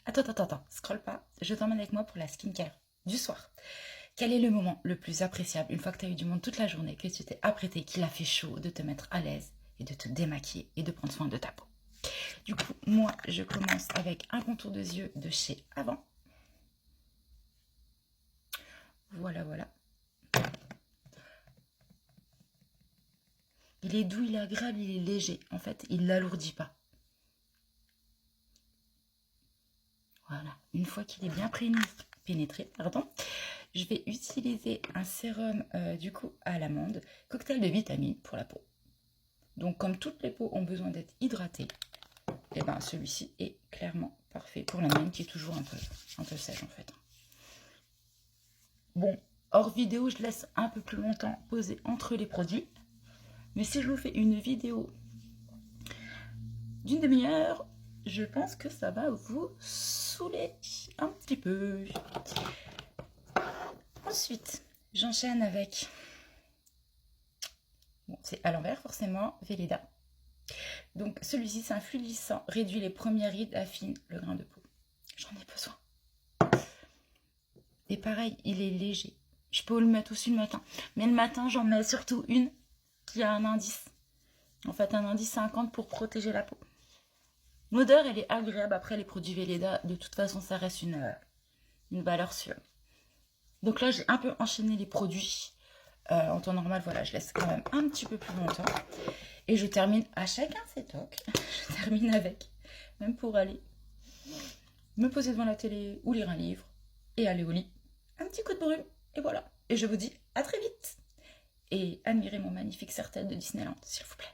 Attends, scrolle pas, je t'emmène avec moi pour la skincare du soir. Quel est le moment le plus appréciable une fois que tu as eu du monde toute la journée, que tu t'es apprêté, qu'il a fait chaud, de te mettre à l'aise et de te démaquiller et de prendre soin de ta peau? Du coup, moi, je commence avec un contour de yeux de chez Avant. Voilà. Il est doux, il est agréable, il est léger. En fait, il l'alourdit pas. Voilà. Une fois qu'il est bien pénétré, je vais utiliser un sérum du coup à l'amande, cocktail de vitamines pour la peau. Donc comme toutes les peaux ont besoin d'être hydratées, et ben celui-ci est clairement parfait pour la mienne qui est toujours un peu sèche en fait. Bon, hors vidéo, je laisse un peu plus longtemps poser entre les produits. Mais si je vous fais une vidéo d'une demi-heure, je pense que ça va vous saouler un petit peu. Ensuite, j'enchaîne avec... Bon, c'est à l'envers forcément, Velleda. Donc celui-ci, c'est un fluidifiant, réduit les premières rides, affine le grain de peau. J'en ai besoin. Et pareil, il est léger. Je peux le mettre aussi le matin. Mais le matin, j'en mets surtout une qui a un indice. En fait, un indice 50 pour protéger la peau. L'odeur, elle est agréable. Après, les produits Velleda, de toute façon, ça reste une valeur sûre. Donc là, j'ai un peu enchaîné les produits. En temps normal, voilà, je laisse quand même un petit peu plus longtemps. Et je termine à chacun ses tocs. Je termine avec, même pour aller me poser devant la télé ou lire un livre et aller au lit, un petit coup de brume. Et voilà. Et je vous dis à très vite. Et admirez mon magnifique serre-tête de Disneyland, s'il vous plaît.